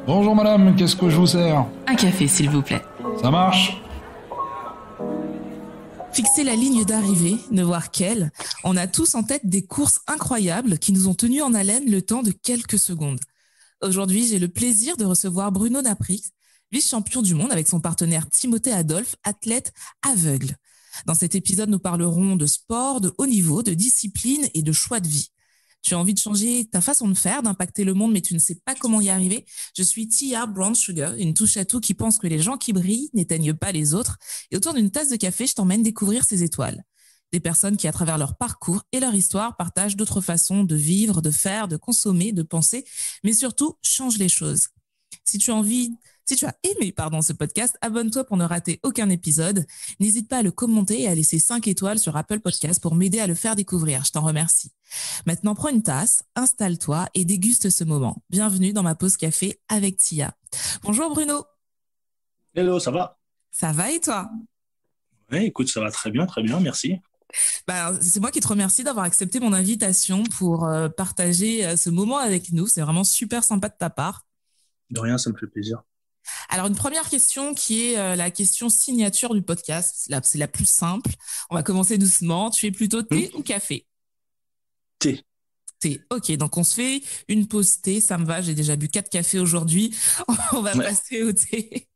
Bonjour madame, qu'est-ce que je vous sers? Un café, s'il vous plaît. Ça marche? Fixer la ligne d'arrivée, ne voir qu'elle, on a tous en tête des courses incroyables qui nous ont tenus en haleine le temps de quelques secondes. Aujourd'hui, j'ai le plaisir de recevoir Bruno Naprix, vice-champion du monde avec son partenaire Timothée Adolphe, athlète aveugle. Dans cet épisode, nous parlerons de sport, de haut niveau, de discipline et de choix de vie. Tu as envie de changer ta façon de faire, d'impacter le monde, mais tu ne sais pas comment y arriver. Je suis Tia Brown Sugar, une touche à tout qui pense que les gens qui brillent n'éteignent pas les autres. Et autour d'une tasse de café, je t'emmène découvrir ces étoiles. Des personnes qui, à travers leur parcours et leur histoire, partagent d'autres façons de vivre, de faire, de consommer, de penser, mais surtout changent les choses. Si tu as aimé ce podcast, abonne-toi pour ne rater aucun épisode. N'hésite pas à le commenter et à laisser 5 étoiles sur Apple Podcast pour m'aider à le faire découvrir. Je t'en remercie. Maintenant, prends une tasse, installe-toi et déguste ce moment. Bienvenue dans ma pause café avec Tia. Bonjour Bruno. Hello, ça va? Ça va et toi? Ouais, écoute, ça va très bien, merci. C'est moi qui te remercie d'avoir accepté mon invitation pour partager ce moment avec nous. C'est vraiment super sympa de ta part. De rien, ça me fait plaisir. Alors, une première question qui est la question signature du podcast. C'est la plus simple. On va commencer doucement. Tu es plutôt thé ou café? Thé. Thé. Ok, donc on se fait une pause thé. Ça me va. J'ai déjà bu 4 cafés aujourd'hui. On va passer au thé.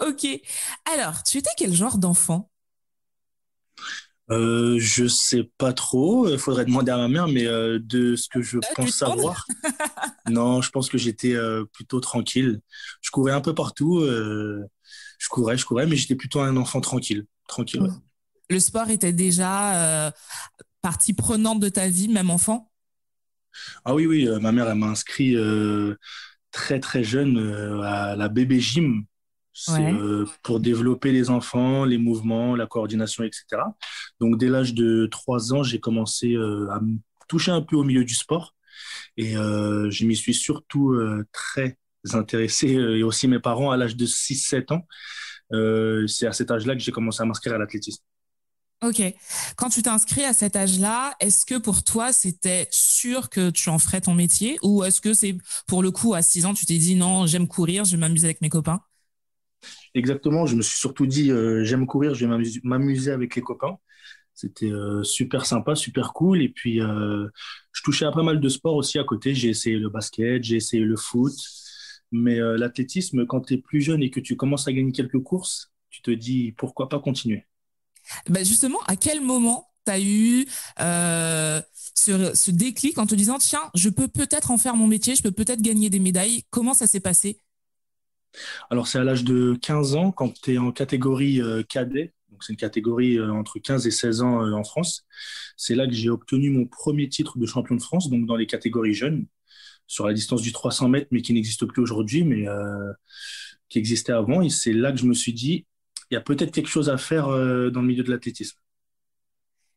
Ok. Alors, tu étais quel genre d'enfant? Je sais pas trop. Il faudrait demander à ma mère, mais de ce que je pense savoir, non, je pense que j'étais plutôt tranquille. Je courais un peu partout. Je courais, mais j'étais plutôt un enfant tranquille. Tranquille, ouais. Le sport était déjà partie prenante de ta vie, même enfant? Ah oui, ma mère, elle m'a inscrit très très jeune à la bébé gym. C'est pour développer les enfants, les mouvements, la coordination, etc. Donc, dès l'âge de 3 ans, j'ai commencé à me toucher un peu au milieu du sport. Et je m'y suis surtout très intéressé, et aussi mes parents, à l'âge de 6-7 ans. C'est à cet âge-là que j'ai commencé à m'inscrire à l'athlétisme. Ok. Quand tu t'es inscrit à cet âge-là, est-ce que pour toi, c'était sûr que tu en ferais ton métier? Ou est-ce que c'est, pour le coup, à 6 ans, tu t'es dit non, j'aime courir, je vais m'amuser avec mes copains? Exactement, je me suis surtout dit j'aime courir, je vais m'amuser avec les copains. C'était super sympa, super cool. Et puis, je touchais à pas mal de sports aussi à côté. J'ai essayé le basket, j'ai essayé le foot. Mais l'athlétisme, quand tu es plus jeune et que tu commences à gagner quelques courses, tu te dis pourquoi pas continuer. Justement, à quel moment tu as eu ce déclic en te disant, tiens, je peux peut-être en faire mon métier, je peux peut-être gagner des médailles? Comment ça s'est passé? Alors, c'est à l'âge de 15 ans, quand tu es en catégorie cadet. Donc, c'est une catégorie entre 15 et 16 ans en France. C'est là que j'ai obtenu mon premier titre de champion de France, donc dans les catégories jeunes, sur la distance du 300 mètres, mais qui n'existe plus aujourd'hui, mais qui existait avant. Et c'est là que je me suis dit, il y a peut-être quelque chose à faire dans le milieu de l'athlétisme.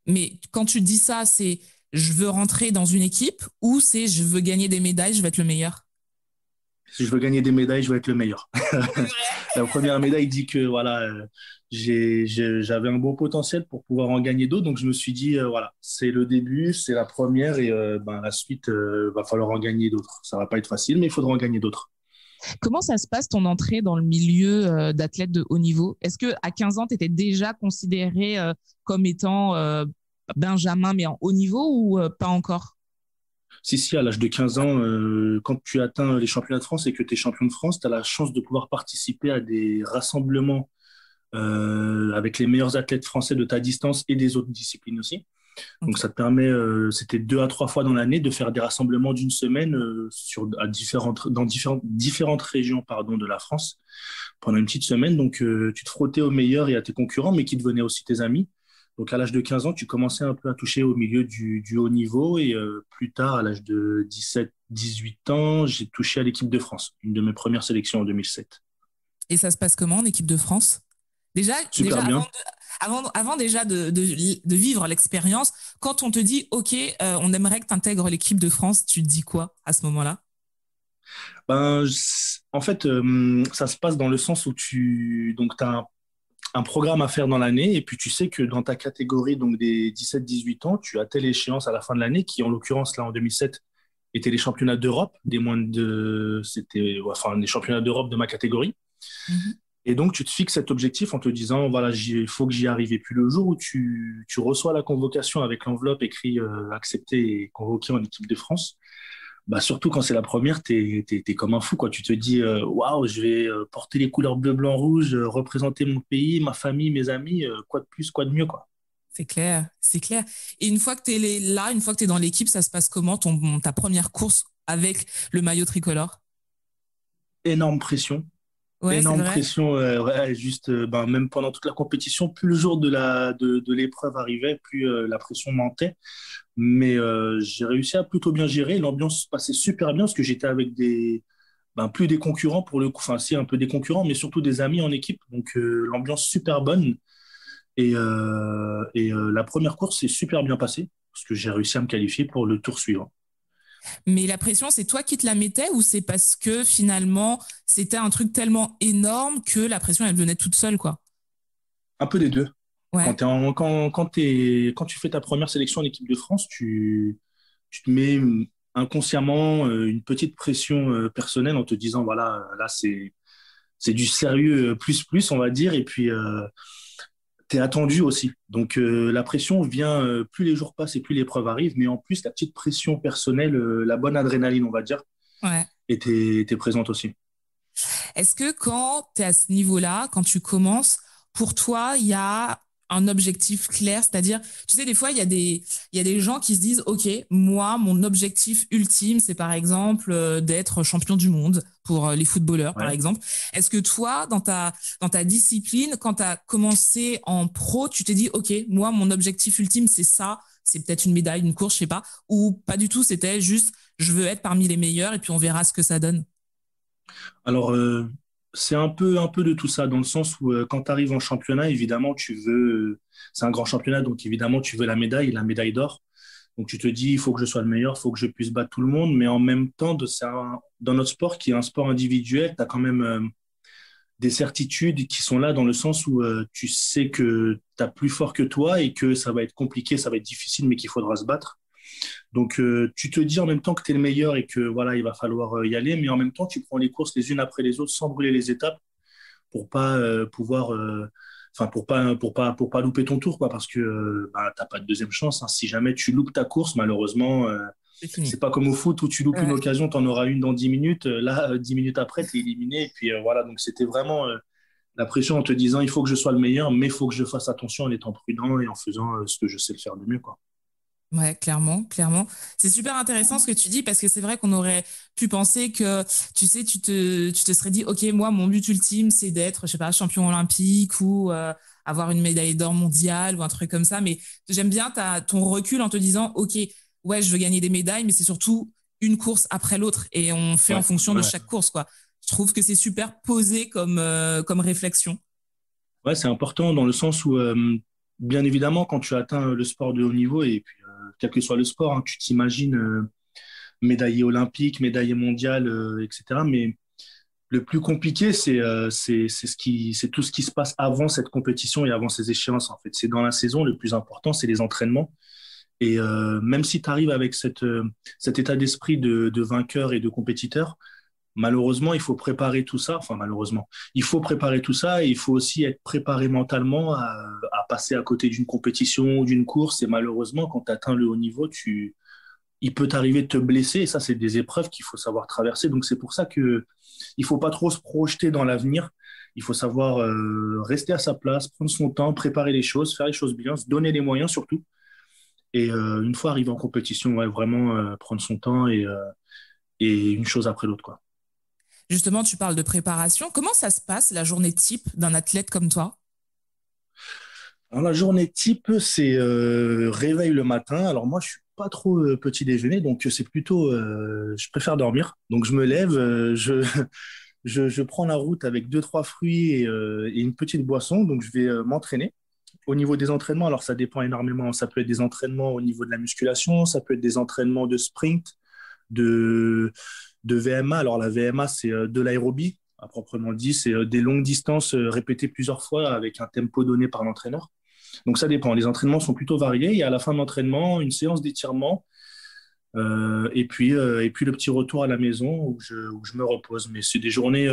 Mais quand tu dis ça, c'est je veux rentrer dans une équipe ou c'est je veux gagner des médailles, je vais être le meilleur? Si je veux gagner des médailles, je veux être le meilleur. La première médaille dit que voilà, j'avais un bon potentiel pour pouvoir en gagner d'autres. Donc, je me suis dit, voilà, c'est le début, c'est la première et la suite, va falloir en gagner d'autres. Ça va pas être facile, mais il faudra en gagner d'autres. Comment ça se passe ton entrée dans le milieu d'athlète de haut niveau? Est-ce que à 15 ans, tu étais déjà considéré comme étant Benjamin, mais en haut niveau ou pas encore? Si, à l'âge de 15 ans, quand tu atteins les championnats de France et que tu es champion de France, tu as la chance de pouvoir participer à des rassemblements avec les meilleurs athlètes français de ta distance et des autres disciplines aussi. Donc, ça te permet, c'était 2 à 3 fois dans l'année, de faire des rassemblements d'une semaine dans différentes régions de la France pendant une petite semaine. Donc, tu te frottais aux meilleurs et à tes concurrents, mais qui devenaient aussi tes amis. Donc, à l'âge de 15 ans, tu commençais un peu à toucher au milieu du haut niveau. Et plus tard, à l'âge de 17-18 ans, j'ai touché à l'équipe de France, une de mes premières sélections en 2007. Et ça se passe comment en équipe de France? Déjà Bien. avant déjà de vivre l'expérience, quand on te dit, OK, on aimerait que tu intègres l'équipe de France, tu te dis quoi à ce moment-là? En fait, ça se passe dans le sens où tu as un programme à faire dans l'année et puis tu sais que dans ta catégorie donc des 17-18 ans, tu as telle échéance à la fin de l'année qui, en l'occurrence, là, en 2007, étaient les championnats d'Europe, les championnats d'Europe de ma catégorie. Mhm. Et donc, tu te fixes cet objectif en te disant, voilà, il faut que j'y arrive. Et puis, le jour où tu reçois la convocation avec l'enveloppe écrit accepté et convoqué en équipe de France, bah, surtout quand c'est la première, t'es comme un fou, quoi. Tu te dis, waouh, je vais porter les couleurs bleu, blanc, rouge, représenter mon pays, ma famille, mes amis, quoi de plus, quoi de mieux, quoi. C'est clair, c'est clair. Et une fois que tu es là, une fois que tu es dans l'équipe, ça se passe comment ta première course avec le maillot tricolore? Énorme pression. Ouais, c'est Énorme vrai. pression, ouais, juste, ben, même pendant toute la compétition, plus le jour de l'épreuve arrivait, plus la pression montait. Mais j'ai réussi à plutôt bien gérer. L'ambiance se passait super bien parce que j'étais avec plus des concurrents pour le coup, enfin, si, un peu des concurrents, mais surtout des amis en équipe. Donc, l'ambiance super bonne. La première course s'est super bien passée parce que j'ai réussi à me qualifier pour le tour suivant. Mais la pression, c'est toi qui te la mettais ou c'est parce que finalement, c'était un truc tellement énorme que la pression, elle venait toute seule, quoi? Un peu des deux. Ouais, Quand tu fais ta première sélection en équipe de France, tu te mets inconsciemment une petite pression personnelle en te disant, voilà, là, c'est du sérieux plus, plus, on va dire. Et puis, tu es attendu aussi. Donc, la pression vient, plus les jours passent et plus l'épreuve arrive. Mais en plus, la petite pression personnelle, la bonne adrénaline, on va dire, ouais. était présente aussi. Est-ce que quand tu es à ce niveau-là, quand tu commences, pour toi, il y a un objectif clair, c'est-à-dire, tu sais, des fois, il y a des gens qui se disent, OK, moi, mon objectif ultime, c'est par exemple d'être champion du monde pour les footballeurs, par Ouais. exemple. Est-ce que toi, dans ta discipline, quand tu as commencé en pro, tu t'es dit, OK, moi, mon objectif ultime, c'est ça, c'est peut-être une médaille, une course, je sais pas, ou pas du tout, c'était juste, je veux être parmi les meilleurs et puis on verra ce que ça donne. Alors, c'est un peu de tout ça, dans le sens où quand tu arrives en championnat, évidemment, c'est un grand championnat, donc évidemment, tu veux la médaille d'or. Donc, tu te dis, il faut que je sois le meilleur, il faut que je puisse battre tout le monde, mais en même temps, dans notre sport, qui est un sport individuel, tu as quand même des certitudes qui sont là dans le sens où tu sais que tu as plus fort que toi et que ça va être compliqué, ça va être difficile, mais qu'il faudra se battre. Donc, tu te dis en même temps que tu es le meilleur et que voilà, il va falloir y aller, mais en même temps, tu prends les courses les unes après les autres sans brûler les étapes pour pas pour pas louper ton tour, quoi, parce que t'as pas de deuxième chance, hein. Si jamais tu loupes ta course, malheureusement, C'est fini. c'est pas comme au foot où tu loupes une Ouais. occasion, tu en auras une dans 10 minutes. Là, 10 minutes après, tu es éliminé. Et puis voilà, donc c'était vraiment la pression en te disant il faut que je sois le meilleur, mais il faut que je fasse attention en étant prudent et en faisant ce que je sais le faire de mieux, quoi. Ouais, clairement, clairement. C'est super intéressant ce que tu dis parce que c'est vrai qu'on aurait pu penser que, tu sais, tu te serais dit, OK, moi, mon but ultime, c'est d'être, je sais pas, champion olympique ou avoir une médaille d'or mondiale ou un truc comme ça. Mais j'aime bien ton recul en te disant, OK, ouais, je veux gagner des médailles, mais c'est surtout une course après l'autre et on fait en Ouais, fonction de ouais. chaque course, quoi. Je trouve que c'est super posé comme réflexion. Ouais, c'est important dans le sens où, bien évidemment, quand tu atteins le sport de haut niveau, et puis quel que soit le sport, hein, tu t'imagines médaillé olympique, médaillé mondial, etc. Mais le plus compliqué, c'est tout ce qui se passe avant cette compétition et avant ces échéances, en fait. C'est dans la saison, le plus important, c'est les entraînements. Et même si tu arrives avec cet état d'esprit de vainqueur et de compétiteur, malheureusement, il faut préparer tout ça. Enfin, malheureusement, il faut préparer tout ça et il faut aussi être préparé mentalement à passer à côté d'une compétition ou d'une course. Et malheureusement, quand tu atteins le haut niveau, il peut t'arriver de te blesser. Et ça, c'est des épreuves qu'il faut savoir traverser. Donc, c'est pour ça que il faut pas trop se projeter dans l'avenir. Il faut savoir rester à sa place, prendre son temps, préparer les choses, faire les choses bien, se donner les moyens surtout. Et une fois arrivé en compétition, ouais, vraiment prendre son temps et une chose après l'autre, quoi. Justement, tu parles de préparation. Comment ça se passe la journée type d'un athlète comme toi? Alors, la journée type, c'est réveil le matin. Alors moi, je suis pas trop petit déjeuner, donc c'est plutôt, je préfère dormir. Donc je me lève, je prends la route avec deux, trois fruits et une petite boisson. Donc je vais m'entraîner. Au niveau des entraînements, alors ça dépend énormément. Ça peut être des entraînements au niveau de la musculation, ça peut être des entraînements de sprint, de, de VMA. Alors la VMA, c'est de l'aérobie, à proprement dit. C'est des longues distances répétées plusieurs fois avec un tempo donné par l'entraîneur. Donc ça dépend. Les entraînements sont plutôt variés. Et à la fin de l'entraînement, une séance d'étirement Et puis le petit retour à la maison où je me repose. Mais c'est des journées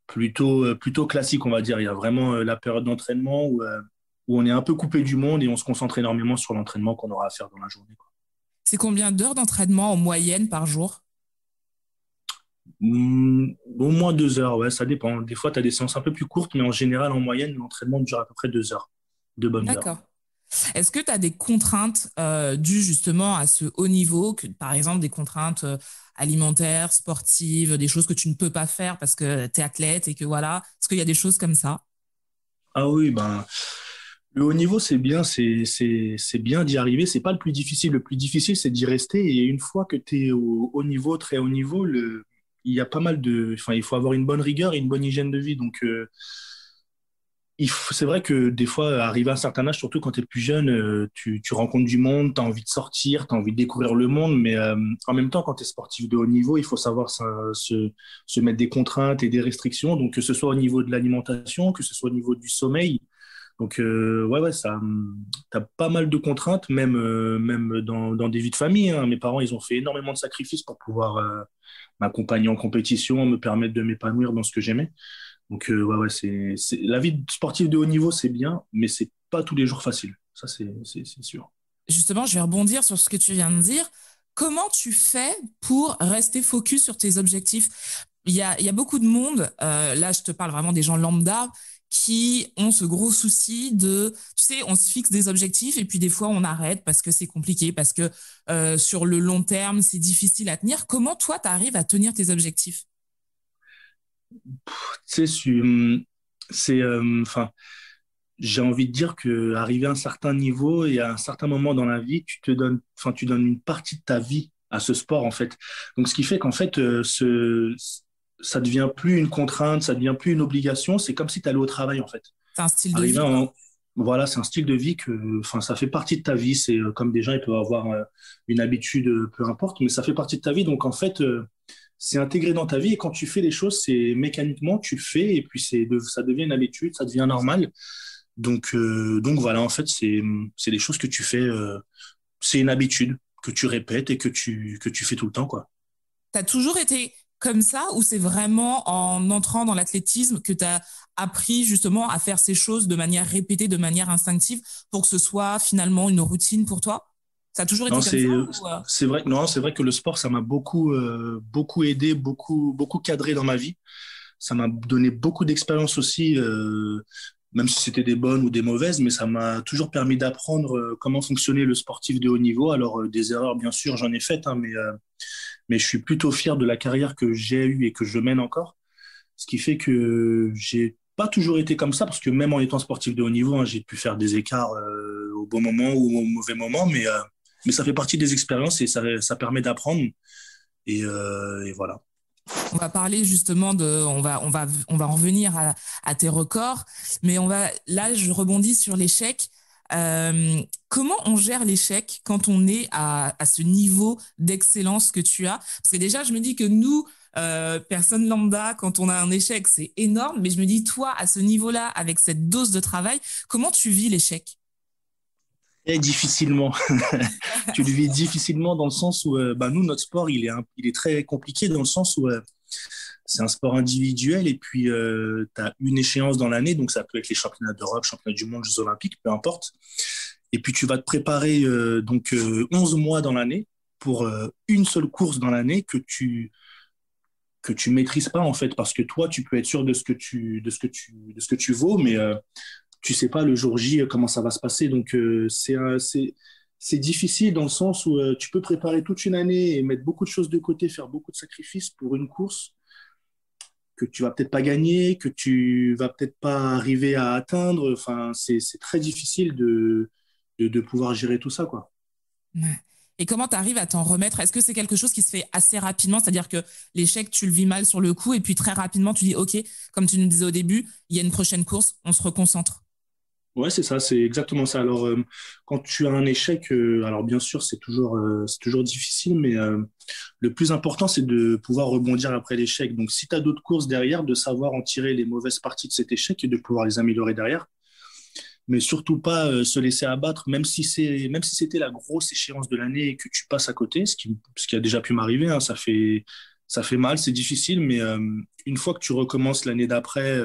plutôt classiques, on va dire. Il y a vraiment la période d'entraînement où on est un peu coupé du monde et on se concentre énormément sur l'entraînement qu'on aura à faire dans la journée, quoi. C'est combien d'heures d'entraînement en moyenne par jour? Au moins 2 heures, ouais, ça dépend. Des fois, tu as des séances un peu plus courtes, mais en général, en moyenne, l'entraînement dure à peu près 2 heures, de bonnes heures. D'accord. Est-ce que tu as des contraintes dues justement à ce haut niveau, que, par exemple des contraintes alimentaires, sportives, des choses que tu ne peux pas faire parce que tu es athlète et que voilà, est-ce qu'il y a des choses comme ça? Ah oui, ben, le haut niveau, c'est bien, c'est bien d'y arriver. C'est pas le plus difficile. Le plus difficile, c'est d'y rester. Et une fois que tu es au haut niveau, très haut niveau, il y a pas mal enfin, il faut avoir une bonne rigueur et une bonne hygiène de vie. Donc, c'est vrai que des fois, arrivé à un certain âge, surtout quand tu es plus jeune, tu rencontres du monde, tu as envie de sortir, tu as envie de découvrir le monde, mais en même temps, quand tu es sportif de haut niveau, il faut savoir se mettre des contraintes et des restrictions, donc que ce soit au niveau de l'alimentation, que ce soit au niveau du sommeil. Donc, ouais, t'as pas mal de contraintes, même dans des vies de famille, hein. Mes parents, ils ont fait énormément de sacrifices pour pouvoir m'accompagner en compétition, me permettre de m'épanouir dans ce que j'aimais. Donc, ouais, la vie sportive de haut niveau, c'est bien, mais c'est pas tous les jours facile. Ça, c'est sûr. Justement, je vais rebondir sur ce que tu viens de dire. Comment tu fais pour rester focus sur tes objectifs? Il y a beaucoup de monde, là je te parle vraiment des gens lambda, qui ont ce gros souci de, tu sais, on se fixe des objectifs et puis des fois on arrête parce que c'est compliqué, parce que sur le long terme, c'est difficile à tenir. Comment toi, tu arrives à tenir tes objectifs? Tu sais, enfin, j'ai envie de dire que arrivé à un certain niveau et à un certain moment dans la vie, enfin, tu donnes une partie de ta vie à ce sport, en fait. Donc, ce qui fait qu'en fait, ça devient plus une contrainte, ça devient plus une obligation. C'est comme si tu allais au travail, en fait. C'est un style de Arriver vie, quoi. en, voilà, c'est un style de vie enfin, ça fait partie de ta vie. C'est comme des gens, ils peuvent avoir une habitude, peu importe, mais ça fait partie de ta vie. Donc, en fait, c'est intégré dans ta vie et quand tu fais les choses, c'est mécaniquement, tu le fais et puis ça devient une habitude, ça devient normal. Donc voilà, en fait, c'est des choses que tu fais, c'est une habitude que tu répètes et que tu fais tout le temps, quoi. T'as toujours été comme ça ou c'est vraiment en entrant dans l'athlétisme que tu as appris justement à faire ces choses de manière répétée, de manière instinctive pour que ce soit finalement une routine pour toi? Ça a toujours été Non, comme ça ou c'est vrai, non, c'est vrai que le sport, ça m'a beaucoup aidé, beaucoup cadré dans ma vie. Ça m'a donné beaucoup d'expérience aussi, même si c'était des bonnes ou des mauvaises, mais ça m'a toujours permis d'apprendre comment fonctionnait le sportif de haut niveau. Alors, des erreurs, bien sûr, j'en ai faites, hein, mais je suis plutôt fier de la carrière que j'ai eue et que je mène encore. Ce qui fait que j'ai pas toujours été comme ça, parce que même en étant sportif de haut niveau, hein, j'ai pu faire des écarts au bon moment ou au mauvais moment, mais ça fait partie des expériences et ça permet d'apprendre. Et voilà. on va parler justement on va en revenir à tes records, mais là, je rebondis sur l'échec. Comment on gère l'échec quand on est à ce niveau d'excellence que tu as? Parce que déjà, je me dis que nous, personne lambda, quand on a un échec, c'est énorme, mais je me dis, toi, à ce niveau-là, avec cette dose de travail, comment tu vis l'échec? Et difficilement. Tu le vis difficilement dans le sens où, bah, nous, notre sport, il est très compliqué dans le sens où c'est un sport individuel et puis tu as une échéance dans l'année, donc ça peut être les championnats d'Europe, championnats du monde, Jeux olympiques, peu importe. Et puis tu vas te préparer 11 mois dans l'année pour une seule course dans l'année que tu maîtrises pas en fait, parce que toi, tu peux être sûr de ce que tu vaux, mais tu sais pas le jour J comment ça va se passer. Donc c'est difficile dans le sens où tu peux préparer toute une année et mettre beaucoup de choses de côté, faire beaucoup de sacrifices pour une course que tu vas peut-être pas gagner, que tu vas peut-être pas arriver à atteindre. Enfin, c'est très difficile de pouvoir gérer tout ça, quoi. Ouais. Et comment tu arrives à t'en remettre? Est-ce que c'est quelque chose qui se fait assez rapidement? C'est-à-dire que l'échec, tu le vis mal sur le coup et puis très rapidement, tu dis, OK, comme tu nous disais au début, il y a une prochaine course, on se reconcentre. Ouais, c'est ça, c'est exactement ça. Alors, quand tu as un échec, alors bien sûr, c'est toujours difficile, mais le plus important, c'est de pouvoir rebondir après l'échec. Donc, si tu as d'autres courses derrière, de savoir en tirer les mauvaises parties de cet échec et de pouvoir les améliorer derrière. mais surtout pas se laisser abattre, même si c'était la grosse échéance de l'année et que tu passes à côté, ce qui a déjà pu m'arriver, hein, ça fait mal, c'est difficile, mais une fois que tu recommences l'année d'après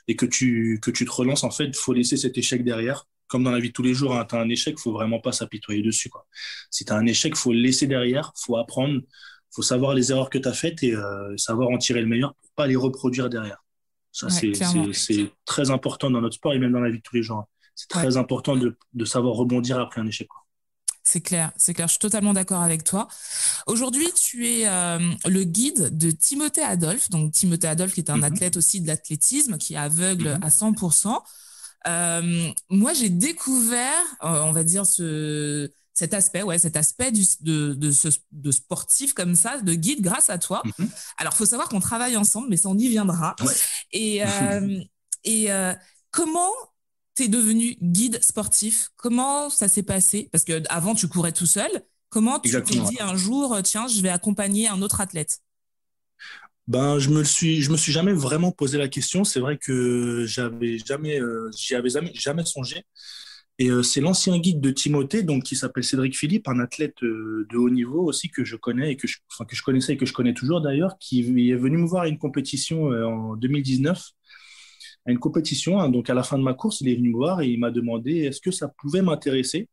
et que tu te relances, en fait, il faut laisser cet échec derrière. Comme dans la vie de tous les jours, hein, tu as un échec, il faut vraiment pas s'apitoyer dessus, quoi. Si tu as un échec, il faut le laisser derrière, il faut apprendre, il faut savoir les erreurs que tu as faites et savoir en tirer le meilleur pour pas les reproduire derrière. Ça, Ouais, clairement. c'est très important dans notre sport et même dans la vie de tous les jours, hein. C'est Ouais. très important de savoir rebondir après un échec, quoi. C'est clair, c'est clair. Je suis totalement d'accord avec toi. Aujourd'hui, tu es le guide de Timothée Adolphe. Donc, Timothée Adolphe, qui est un Mhm, athlète aussi de l'athlétisme, qui est aveugle mhm. à 100%. Moi, j'ai découvert, on va dire, cet aspect de sportif comme ça, de guide, grâce à toi. Mhm. Alors, faut savoir qu'on travaille ensemble, mais ça, on y viendra. Ouais. Et, euh, et comment t'es devenu guide sportif? Comment ça s'est passé? Parce que avant, tu courais tout seul. Comment tu t'es Exactement. dit un jour, tiens, je vais accompagner un autre athlète? Ben, je me suis jamais vraiment posé la question. C'est vrai que j'y avais jamais songé. Et c'est l'ancien guide de Timothée, donc qui s'appelle Cédric Philippe, un athlète de haut niveau aussi que je connais et que je connaissais et que je connais toujours d'ailleurs, qui est venu me voir à une compétition en 2019, à une compétition, hein. Donc à la fin de ma course, il est venu me voir et il m'a demandé est-ce que ça pouvait m'intéresser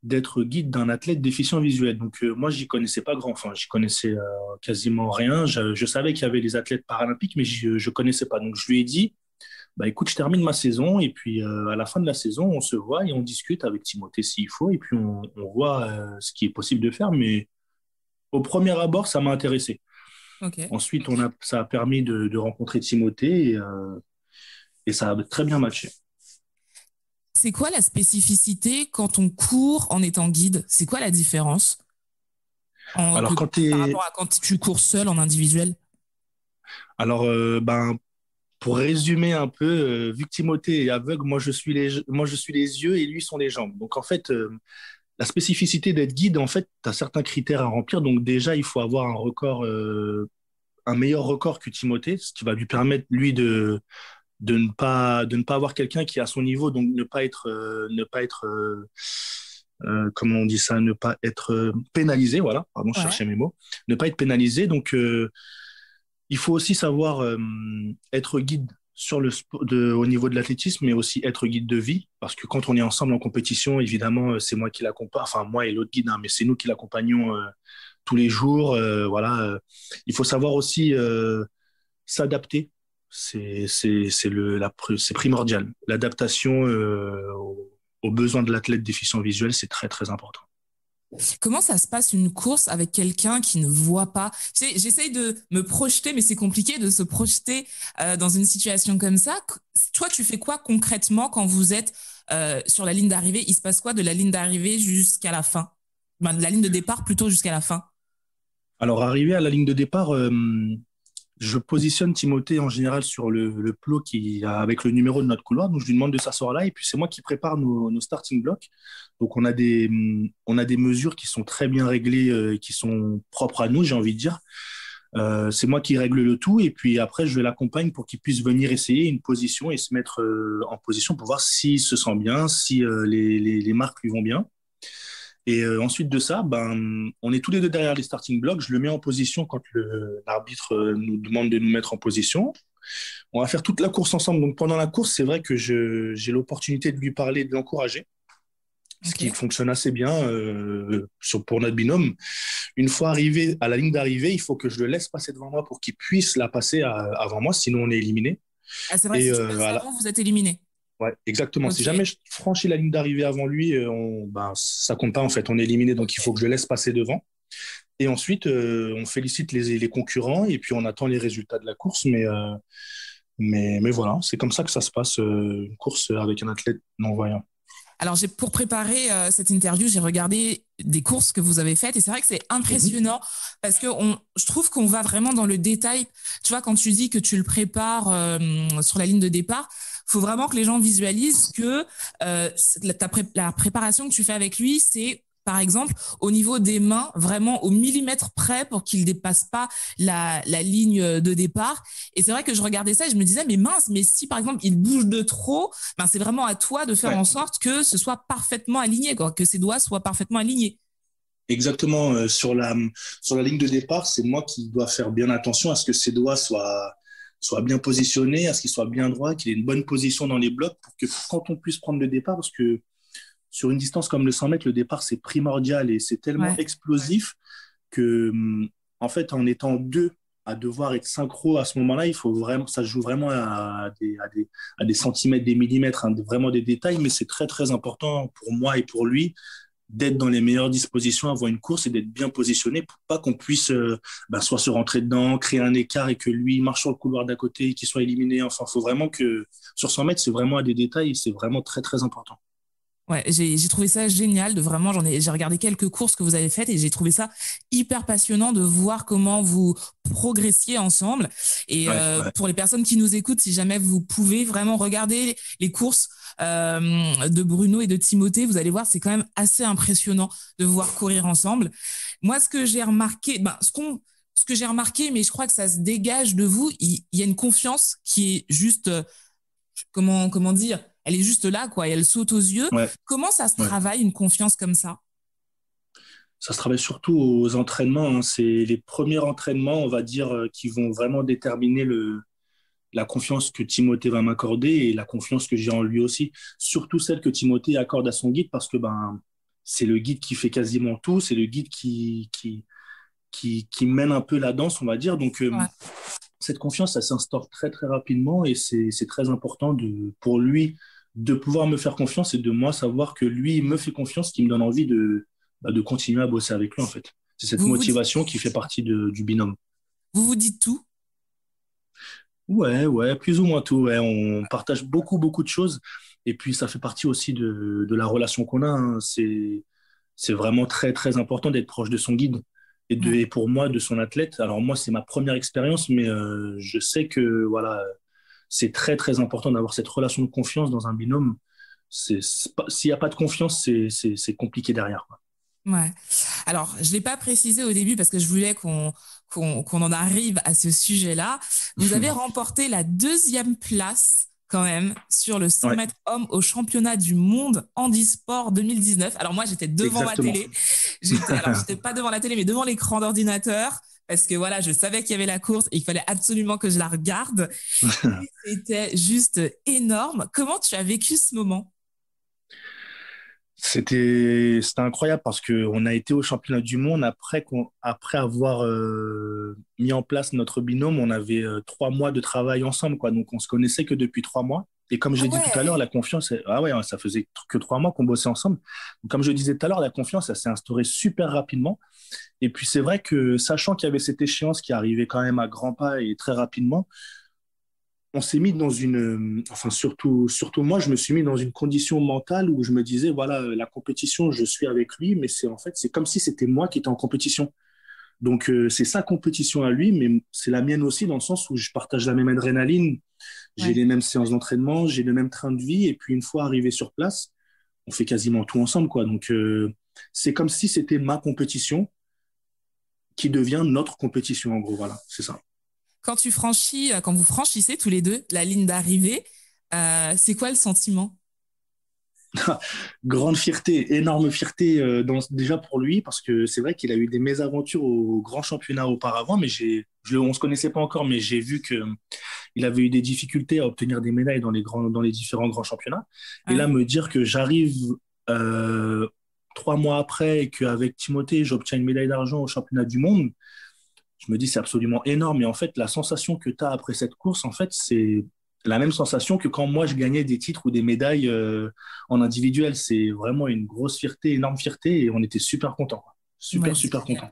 d'être guide d'un athlète déficient visuel. Donc moi, j'y connaissais pas grand, enfin, j'y connaissais quasiment rien. Je savais qu'il y avait les athlètes paralympiques, mais je connaissais pas. Donc je lui ai dit, bah écoute, je termine ma saison et puis à la fin de la saison, on se voit et on discute avec Timothée s'il faut et puis on voit ce qui est possible de faire. Mais au premier abord, ça m'a intéressé. Ok. Ensuite, ça a permis de rencontrer Timothée et ça a très bien matché. C'est quoi la spécificité quand on court en étant guide? C'est quoi la différence Alors par rapport à quand tu cours seul en individuel? ben pour résumer un peu, vu que Timothée est aveugle, moi je suis les yeux et lui sont les jambes. Donc en fait, la spécificité d'être guide, en fait, tu as certains critères à remplir. Donc déjà, il faut avoir un record, un meilleur record que Timothée, ce qui va lui permettre, lui, de ne pas avoir quelqu'un qui est à son niveau, donc ne pas être comment on dit ça, ne pas être pénalisé, voilà, pardon, je Ouais. cherchais mes mots, ne pas être pénalisé. Donc, il faut aussi savoir être guide au niveau de l'athlétisme, mais aussi être guide de vie, parce que quand on est ensemble en compétition, évidemment, c'est moi qui l'accompagne, enfin moi et l'autre guide, hein, mais c'est nous qui l'accompagnons tous les jours. Voilà, il faut savoir aussi s'adapter. C'est primordial. L'adaptation aux besoins de l'athlète déficient visuel, c'est très très important. Comment ça se passe une course avec quelqu'un qui ne voit pas? Tu sais, j'essaye de me projeter, mais c'est compliqué de se projeter dans une situation comme ça. Toi, tu fais quoi concrètement quand vous êtes sur la ligne d'arrivée? Il se passe quoi de la ligne d'arrivée jusqu'à la fin? Ben, de la ligne de départ plutôt jusqu'à la fin. Alors, arrivé à la ligne de départ, je positionne Timothée en général sur le plot avec le numéro de notre couloir. Donc, je lui demande de s'asseoir là. Et puis, c'est moi qui prépare nos starting blocks. Donc, on a des mesures qui sont très bien réglées, qui sont propres à nous, j'ai envie de dire. C'est moi qui règle le tout. Et puis, après, je l'accompagne pour qu'il puisse venir essayer une position et se mettre en position pour voir s'il se sent bien, si les marques lui vont bien. Et ensuite de ça, ben, on est tous les deux derrière les starting blocks. Je le mets en position quand l'arbitre nous demande de nous mettre en position. On va faire toute la course ensemble. Donc pendant la course, c'est vrai que j'ai l'opportunité de lui parler, de l'encourager, ce Ok. qui fonctionne assez bien pour notre binôme. Une fois arrivé à la ligne d'arrivée, il faut que je le laisse passer devant moi pour qu'il puisse la passer avant moi, sinon on est éliminé. Ah, c'est vrai, Et si tu passes voilà. avant, vous êtes éliminé. Ouais, exactement. Si jamais Ok. je franchis la ligne d'arrivée avant lui, ben, ça compte pas en fait. On est éliminé, donc il faut que Ok. je le laisse passer devant. Et ensuite, on félicite les concurrents et puis on attend les résultats de la course. Mais voilà, c'est comme ça que ça se passe, une course avec un athlète non-voyant. Alors, pour préparer cette interview, j'ai regardé des courses que vous avez faites et c'est vrai que c'est Mhm. impressionnant parce que je trouve qu'on va vraiment dans le détail. Tu vois, quand tu dis que tu le prépares sur la ligne de départ, faut vraiment que les gens visualisent que la préparation que tu fais avec lui, c'est par exemple, au niveau des mains, vraiment au millimètre près pour qu'il dépasse pas la ligne de départ. Et c'est vrai que je regardais ça et je me disais, mais mince, mais si par exemple il bouge de trop, ben c'est vraiment à toi de faire en sorte que ce soit parfaitement aligné, quoi, que ses doigts soient parfaitement alignés. Exactement, sur la ligne de départ, c'est moi qui dois faire bien attention à ce que ses doigts soient bien positionnés, à ce qu'ils soient bien droits, qu'il ait une bonne position dans les blocs pour que quand on puisse prendre le départ, parce que sur une distance comme le 100 mètres, le départ, c'est primordial et c'est tellement explosif que, en fait, en étant deux à devoir être synchro à ce moment-là, il faut vraiment, ça se joue vraiment à des centimètres, des millimètres, hein, vraiment des détails, mais c'est très, très important pour moi et pour lui d'être dans les meilleures dispositions avant une course et d'être bien positionné pour pas qu'on puisse soit se rentrer dedans, créer un écart et que lui marche sur le couloir d'à côté et qu'il soit éliminé. Enfin, il faut vraiment que sur 100 mètres, c'est vraiment à des détails et c'est vraiment très, très important. Ouais, j'ai trouvé ça génial de vraiment, j'ai regardé quelques courses que vous avez faites et j'ai trouvé ça hyper passionnant de voir comment vous progressiez ensemble. Et pour les personnes qui nous écoutent, si jamais vous pouvez vraiment regarder les courses de Bruno et de Timothée, vous allez voir, c'est quand même assez impressionnant de voir courir ensemble. Moi, ce que j'ai remarqué, ce que j'ai remarqué, mais je crois que ça se dégage de vous, il y a une confiance qui est juste, comment dire, elle est juste là, quoi, et elle saute aux yeux. Comment ça se travaille, une confiance comme ça? Ça se travaille surtout aux entraînements, hein. C'est les premiers entraînements, on va dire, qui vont vraiment déterminer la confiance que Timothée va m'accorder et la confiance que j'ai en lui aussi. Surtout celle que Timothée accorde à son guide parce que c'est le guide qui fait quasiment tout, c'est le guide qui mène un peu la danse, on va dire. Donc, cette confiance, ça s'instaure très, très rapidement et c'est très important pour lui de pouvoir me faire confiance et de moi savoir que lui il me fait confiance, qui me donne envie de continuer à bosser avec lui, en fait. C'est cette motivation qui fait partie du binôme. Vous vous dites tout? Ouais, plus ou moins tout. Ouais. On partage beaucoup, beaucoup de choses. Et puis, ça fait partie aussi de la relation qu'on a, hein. C'est vraiment très, très important d'être proche de son guide et pour moi, de son athlète. Alors, moi, c'est ma première expérience, mais je sais que, voilà, c'est très, très important d'avoir cette relation de confiance dans un binôme. S'il n'y a pas de confiance, c'est compliqué derrière, quoi. Ouais. Alors, je l'ai pas précisé au début parce que je voulais qu'on en arrive à ce sujet-là. Vous avez remporté la 2e place quand même sur le 100 mètres hommes au championnat du monde handisport 2019. Alors moi, j'étais devant ma télé. J'étais pas devant la télé, mais devant l'écran d'ordinateur parce que voilà, je savais qu'il y avait la course et il fallait absolument que je la regarde. C'était juste énorme. Comment tu as vécu ce moment? C'était incroyable parce qu'on a été au championnat du monde après avoir mis en place notre binôme. On avait 3 mois de travail ensemble, quoi. Donc, on se connaissait que depuis 3 mois. Et comme je l'ai dit tout à l'heure, la confiance, ça faisait que 3 mois qu'on bossait ensemble. Donc, comme je disais tout à l'heure, la confiance, ça s'est instauré super rapidement. Et puis, c'est vrai que sachant qu'il y avait cette échéance qui arrivait quand même à grands pas et très rapidement, on s'est mis dans surtout moi, je me suis mis dans une condition mentale où je me disais, voilà, la compétition, je suis avec lui, mais c'est comme si c'était moi qui étais en compétition. Donc, c'est sa compétition à lui, mais c'est la mienne aussi dans le sens où je partage la même adrénaline, j'ai les mêmes séances d'entraînement, j'ai le même train de vie, et puis une fois arrivé sur place, on fait quasiment tout ensemble, quoi. Donc, c'est comme si c'était ma compétition qui devient notre compétition, en gros, voilà, c'est ça. Quand vous franchissez tous les deux la ligne d'arrivée, c'est quoi le sentiment? Grande fierté, énorme fierté déjà pour lui, parce que c'est vrai qu'il a eu des mésaventures au grand championnat auparavant, mais on se connaissait pas encore, mais j'ai vu qu'il avait eu des difficultés à obtenir des médailles dans les différents grands championnats. Et là, me dire que j'arrive 3 mois après et qu'avec Timothée, j'obtiens une médaille d'argent au championnat du monde, je me dis c'est absolument énorme. Et en fait, la sensation que tu as après cette course, en fait, c'est la même sensation que quand moi, je gagnais des titres ou des médailles en individuel. C'est vraiment une grosse fierté, énorme fierté. Et on était super contents. Super contents.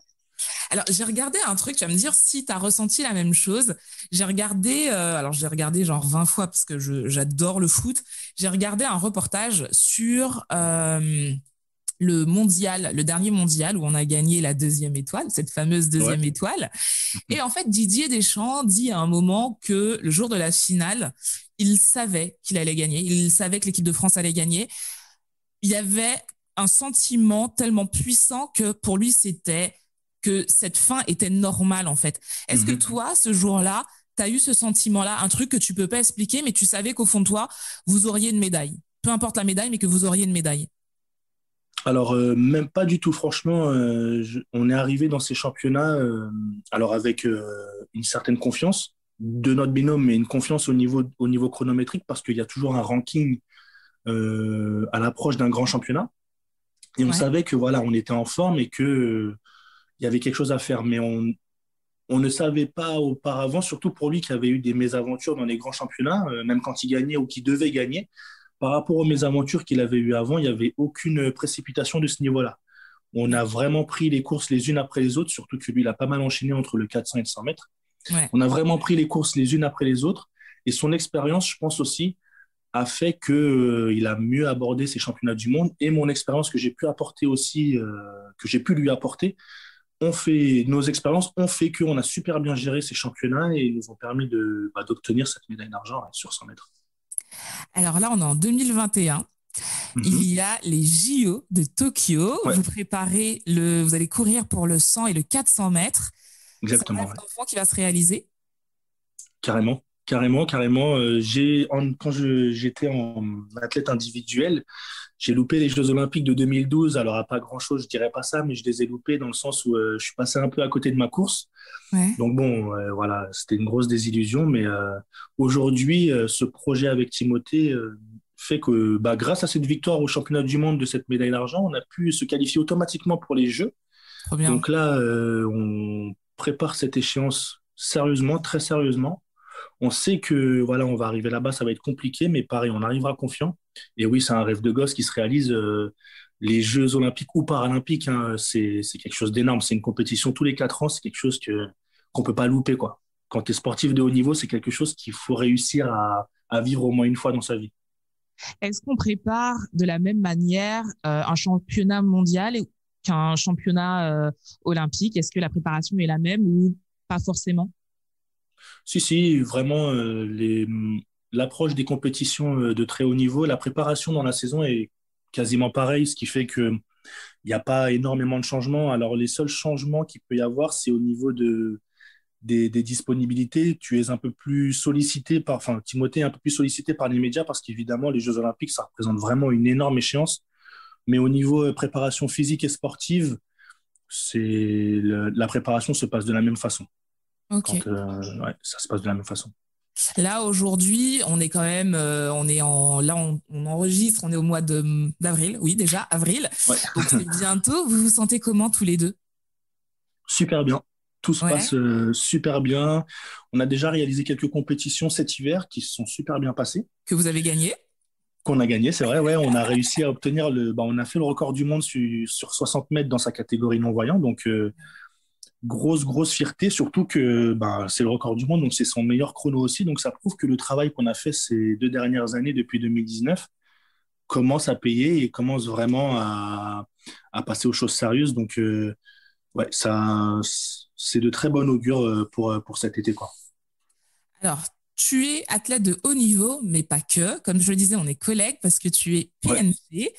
Alors, j'ai regardé un truc, tu vas me dire si tu as ressenti la même chose. J'ai regardé genre 20 fois parce que j'adore le foot. J'ai regardé un reportage sur le dernier mondial où on a gagné la 2e étoile, cette fameuse 2e étoile. Et en fait, Didier Deschamps dit à un moment que le jour de la finale, il savait qu'il allait gagner. Il savait que l'équipe de France allait gagner. Il y avait un sentiment tellement puissant que pour lui, c'était que cette fin était normale, en fait. Est-ce que toi, ce jour-là, tu as eu ce sentiment-là, un truc que tu peux pas expliquer, mais tu savais qu'au fond de toi, vous auriez une médaille. Peu importe la médaille, mais que vous auriez une médaille. Alors, même pas du tout, franchement. On est arrivé dans ces championnats alors avec une certaine confiance de notre binôme, mais une confiance au niveau chronométrique parce qu'il y a toujours un ranking à l'approche d'un grand championnat. Et on Ouais. savait que voilà, on était en forme et que il y avait quelque chose à faire. Mais on ne savait pas auparavant, surtout pour lui qui avait eu des mésaventures dans les grands championnats, même quand il gagnait ou qu'il devait gagner, par rapport aux mésaventures qu'il avait eues avant, il n'y avait aucune précipitation de ce niveau-là. On a vraiment pris les courses les unes après les autres, surtout que lui, il a pas mal enchaîné entre le 400 et le 100 mètres. Ouais. On a vraiment pris les courses les unes après les autres. Et son expérience, je pense aussi, a fait que, il a mieux abordé ces championnats du monde. Et mon expérience que j'ai pu apporter aussi, que j'ai pu lui apporter, nos expériences ont fait qu'on a super bien géré ces championnats et nous ont permis d'obtenir cette médaille d'argent sur 100 mètres. Alors là, on est en 2021. Il Mhm. y a les JO de Tokyo. Ouais, Vous allez courir pour le 100 et le 400 mètres. C'est un exactement. rêve Ouais. d'enfant qui va se réaliser. Carrément, carrément, carrément. J'étais en athlète individuel, j'ai loupé les Jeux Olympiques de 2012. Alors, à pas grand-chose, je dirais pas ça, mais je les ai loupés dans le sens où je suis passé un peu à côté de ma course. Ouais. Donc, bon, voilà, c'était une grosse désillusion. Mais aujourd'hui, ce projet avec Timothée fait que, grâce à cette victoire au championnat du monde de cette médaille d'argent, on a pu se qualifier automatiquement pour les Jeux. Trop bien. Donc là, on prépare cette échéance sérieusement, très sérieusement. On sait que voilà, on va arriver là-bas, ça va être compliqué, mais pareil, on arrivera confiant. Et oui, c'est un rêve de gosse qui se réalise. Les Jeux Olympiques ou Paralympiques, hein, c'est quelque chose d'énorme. C'est une compétition tous les 4 ans. C'est quelque chose qu'on peut pas louper, quoi. Quand tu es sportif de haut niveau, c'est quelque chose qu'il faut réussir à vivre au moins une fois dans sa vie. Est-ce qu'on prépare de la même manière un championnat mondial qu'un championnat olympique? Est-ce que la préparation est la même ou pas forcément? Si, si, vraiment, l'approche des compétitions de très haut niveau, la préparation dans la saison est quasiment pareille, ce qui fait que il n'y a pas énormément de changements. Alors, les seuls changements qu'il peut y avoir, c'est au niveau des disponibilités. Tu es un peu plus sollicité enfin, Timothée est un peu plus sollicité par les médias parce qu'évidemment, les Jeux Olympiques, ça représente vraiment une énorme échéance. Mais au niveau préparation physique et sportive, la préparation se passe de la même façon. Ok. Ouais, ça se passe de la même façon. Là aujourd'hui, on est quand même, on enregistre, on est au mois d'avril, oui déjà avril, Ouais, donc c'est bientôt. Vous vous sentez comment tous les deux? super bien. Tout se Ouais. passe super bien. On a déjà réalisé quelques compétitions cet hiver qui se sont super bien passées, Que vous avez gagné? qu'on a gagné, c'est vrai. Ouais, on a réussi à obtenir on a fait le record du monde sur 60 mètres dans sa catégorie non-voyant. Donc, grosse fierté, surtout que c'est le record du monde, donc c'est son meilleur chrono aussi. Donc, ça prouve que le travail qu'on a fait ces 2 dernières années depuis 2019 commence à payer et commence vraiment à passer aux choses sérieuses. Donc, ouais, c'est de très bon augure pour cet été, quoi. Alors, tu es athlète de haut niveau, mais pas que. Comme je le disais, on est collègues parce que tu es Ouais. PNC.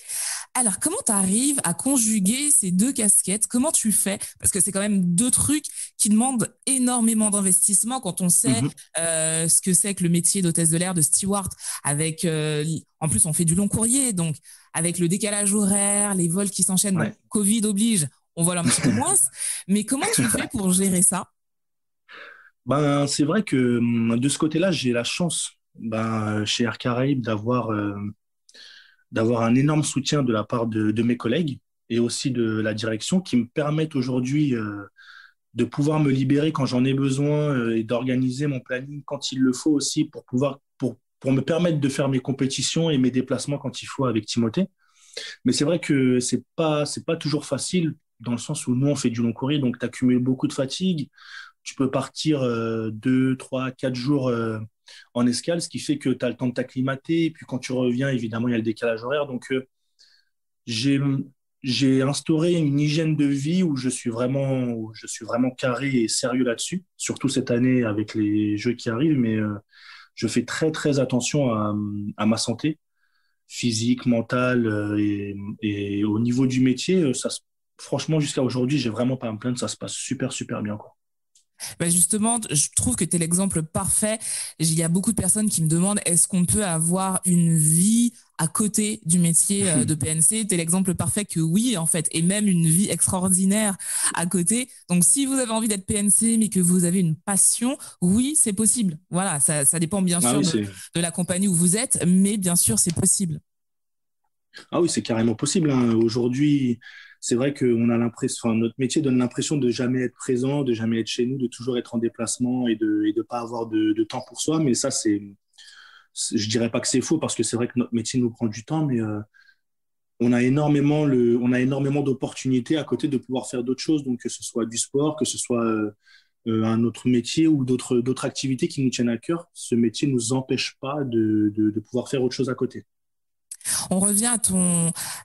Alors, comment tu arrives à conjuguer ces deux casquettes? Comment tu fais? Parce que c'est quand même deux trucs qui demandent énormément d'investissement quand on sait Mhm. ce que c'est que le métier d'hôtesse de l'air, de steward, avec en plus on fait du long courrier, donc avec le décalage horaire, les vols qui s'enchaînent. Bon, Ouais. Covid oblige, on vole un petit peu moins. Mais comment tu fais pour gérer ça? C'est vrai que de ce côté-là, j'ai la chance chez Air Caraïbes d'avoir un énorme soutien de la part de mes collègues et aussi de la direction qui me permettent aujourd'hui de pouvoir me libérer quand j'en ai besoin et d'organiser mon planning quand il le faut aussi pour me permettre de faire mes compétitions et mes déplacements quand il faut avec Timothée. Mais c'est vrai que c'est pas toujours facile dans le sens où nous, on fait du long courrier, donc tu accumules beaucoup de fatigue. Tu peux partir 2, 3, 4 jours en escale, ce qui fait que tu as le temps de t'acclimater. Et puis quand tu reviens, évidemment, il y a le décalage horaire. Donc, j'ai, j'ai instauré une hygiène de vie où je suis vraiment carré et sérieux là-dessus, surtout cette année avec les jeux qui arrivent. Mais je fais très, très attention à ma santé. physique, mentale et au niveau du métier, franchement, jusqu'à aujourd'hui, j'ai vraiment pas à me plaindre, ça se passe super, super bien, quoi. Ben justement, je trouve que tu es l'exemple parfait. Il y a beaucoup de personnes qui me demandent est-ce qu'on peut avoir une vie à côté du métier de PNC. Tu es l'exemple parfait que oui, en fait, et même une vie extraordinaire à côté. Donc, si vous avez envie d'être PNC, mais que vous avez une passion, oui, c'est possible. Voilà, ça dépend bien Ah sûr oui, de la compagnie où vous êtes, mais bien sûr, c'est possible. ah oui, c'est carrément possible, hein. Aujourd'hui, c'est vrai qu'on a l'impression, enfin, notre métier donne l'impression de jamais être présent, de jamais être chez nous, de toujours être en déplacement et de pas avoir de temps pour soi. Mais ça, je dirais pas que c'est faux parce que c'est vrai que notre métier nous prend du temps, mais on a énormément d'opportunités à côté de pouvoir faire d'autres choses, donc que ce soit du sport, que ce soit un autre métier ou d'autres activités qui nous tiennent à cœur. Ce métier nous empêche pas de pouvoir faire autre chose à côté. On revient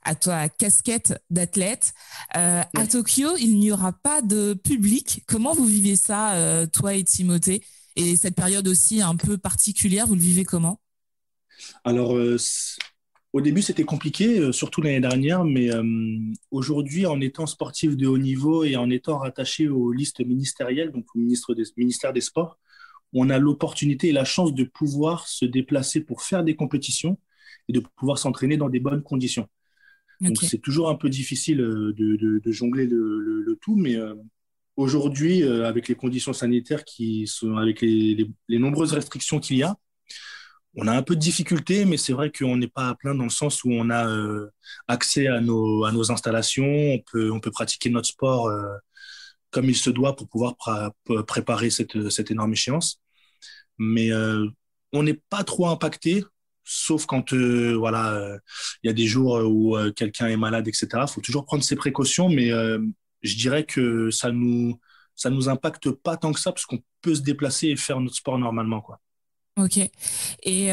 à ta casquette d'athlète. À Tokyo, il n'y aura pas de public. Comment vous vivez ça, toi et Timothée? Et cette période aussi un peu particulière, vous le vivez comment? Alors, au début, c'était compliqué, surtout l'année dernière, mais aujourd'hui, en étant sportif de haut niveau et en étant rattaché aux listes ministérielles, donc au ministère des Sports, on a l'opportunité et la chance de pouvoir se déplacer pour faire des compétitions et de pouvoir s'entraîner dans des bonnes conditions. Donc, Ok. c'est toujours un peu difficile de jongler le tout, mais aujourd'hui, avec les conditions sanitaires qui sont, avec les nombreuses restrictions qu'il y a, on a un peu de difficulté, mais c'est vrai qu'on n'est pas à plaindre dans le sens où on a accès à nos installations, on peut pratiquer notre sport comme il se doit pour pouvoir préparer cette énorme échéance. Mais on n'est pas trop impacté, sauf quand voilà, il y a des jours où quelqu'un est malade, etc. Il faut toujours prendre ses précautions, mais je dirais que ça nous impacte pas tant que ça, parce qu'on peut se déplacer et faire notre sport normalement, quoi. Ok. Et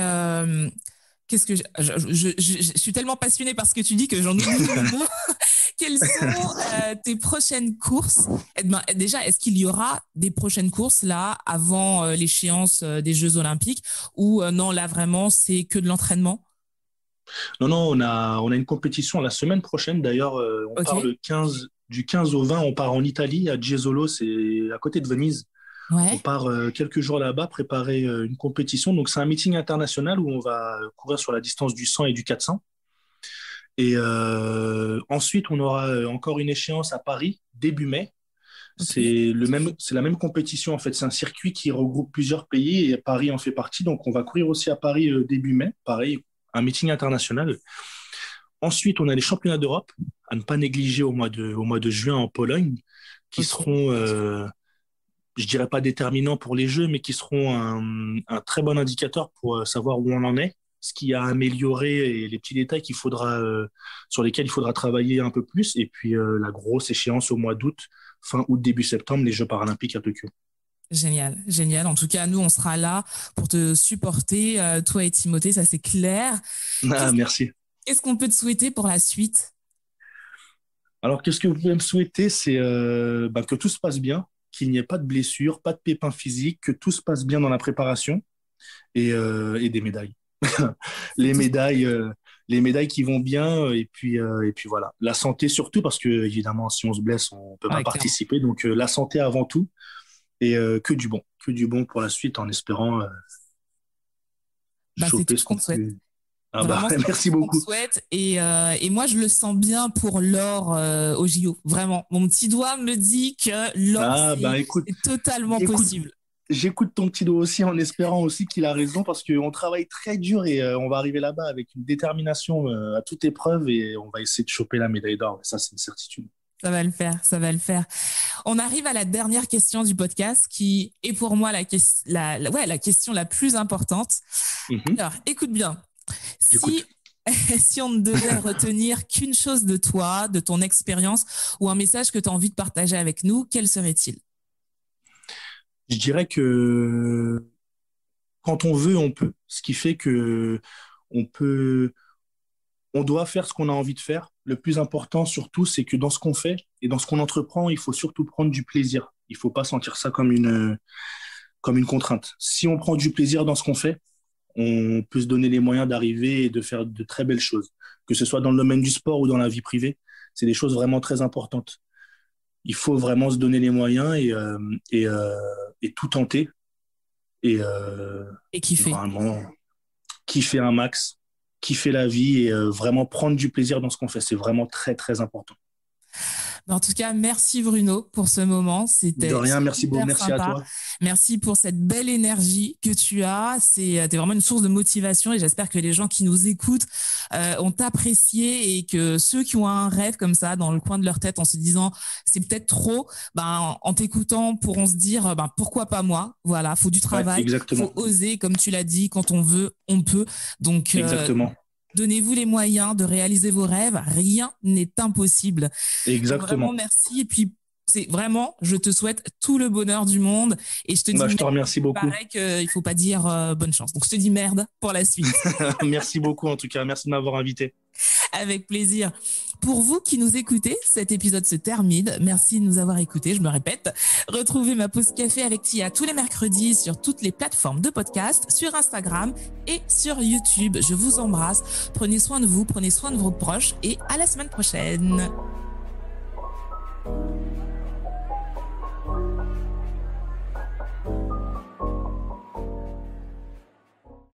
qu'est-ce que je suis tellement passionnée par ce que tu dis que j'en oublie les mots. Quelles sont tes prochaines courses? Eh ben, déjà, est-ce qu'il y aura des prochaines courses là avant l'échéance des Jeux Olympiques ou non, là vraiment c'est que de l'entraînement? Non, non, on a une compétition la semaine prochaine. D'ailleurs, on Ok. part du 15 au 20, on part en Italie, à Jesolo, c'est à côté de Venise. On Ouais. part quelques jours là-bas préparer une compétition. Donc, c'est un meeting international où on va courir sur la distance du 100 et du 400. Et ensuite, on aura encore une échéance à Paris, début mai. Ok. C'est la même compétition, en fait. C'est un circuit qui regroupe plusieurs pays et Paris en fait partie. Donc, on va courir aussi à Paris début mai. Pareil, un meeting international. Ensuite, on a les championnats d'Europe à ne pas négliger au mois de juin en Pologne, qui Ok. seront, je dirais pas déterminants pour les Jeux, mais qui seront un très bon indicateur pour savoir où on en est, ce qui a amélioré et les petits détails sur lesquels il faudra travailler un peu plus. Et puis la grosse échéance au mois d'août, fin août, début septembre, les Jeux paralympiques à Tokyo. Génial, génial. En tout cas, nous, on sera là pour te supporter, toi et Timothée, ça c'est clair. Ah, Qu'est-ce merci. qu'est-ce qu'on peut te souhaiter pour la suite? Alors, qu'est-ce que vous pouvez me souhaiter? C'est que tout se passe bien, qu'il n'y ait pas de blessures, pas de pépins physiques, que tout se passe bien dans la préparation et des médailles. C'est Les tout. médailles, les médailles qui vont bien, et puis voilà. La santé surtout, parce que évidemment, si on se blesse, on ne peut pas Ouais, clairement. participer. Donc, la santé avant tout, et que du bon pour la suite, en espérant Bah, c'est tout choper ce ce qu'on qu'on te souhaite. peut. Ah bah, Vraiment, c'est tout merci ce qu'on te beaucoup. souhaite. Et moi, je le sens bien pour l'or au JO. Vraiment. Mon petit doigt me dit que l'or, Ah bah écoute, c'est totalement écoute, possible. j'écoute ton petit dos aussi en espérant aussi qu'il a raison parce qu'on travaille très dur et on va arriver là-bas avec une détermination à toute épreuve et on va essayer de choper la médaille d'or. Ça, c'est une certitude. Ça va le faire, ça va le faire. On arrive à la dernière question du podcast qui est pour moi la question la plus importante. Mhm. Alors, écoute bien. Si, J'écoute. si on ne devait retenir qu'une chose de toi, de ton expérience ou un message que tu as envie de partager avec nous, quel serait-il? Je dirais que quand on veut, on peut. Ce qui fait que on peut, on doit faire ce qu'on a envie de faire. Le plus important, surtout, c'est que dans ce qu'on fait et dans ce qu'on entreprend, il faut surtout prendre du plaisir. Il faut pas sentir ça comme une contrainte. Si on prend du plaisir dans ce qu'on fait, on peut se donner les moyens d'arriver et de faire de très belles choses. Que ce soit dans le domaine du sport ou dans la vie privée, c'est des choses vraiment très importantes. Il faut vraiment se donner les moyens et tout tenter. Et kiffer. Vraiment kiffer un max, kiffer la vie et vraiment prendre du plaisir dans ce qu'on fait. C'est vraiment très, très important. En tout cas, merci Bruno pour ce moment. C'était de rien, merci beaucoup, merci sympa. à toi. Merci pour cette belle énergie que tu as. T'es vraiment une source de motivation et j'espère que les gens qui nous écoutent ont apprécié et que ceux qui ont un rêve comme ça dans le coin de leur tête en se disant c'est peut-être trop, en t'écoutant pourront se dire pourquoi pas moi. Voilà, faut du travail, faut oser, comme tu l'as dit, quand on veut, on peut. Donc exactement. Donnez-vous les moyens de réaliser vos rêves. Rien n'est impossible. Exactement. Donc vraiment, merci. Et puis, c'est vraiment, je te souhaite tout le bonheur du monde. Et je te dis, je te remercie beaucoup. Pareil qu'il faut pas dire bonne chance. Donc, je te dis merde pour la suite. Merci beaucoup, en tout cas. Merci de m'avoir invité. Avec plaisir. Pour vous qui nous écoutez, cet épisode se termine. Merci de nous avoir écoutés, je me répète. Retrouvez ma pause café avec Tia tous les mercredis sur toutes les plateformes de podcast, sur Instagram et sur YouTube. Je vous embrasse. Prenez soin de vous, prenez soin de vos proches et à la semaine prochaine.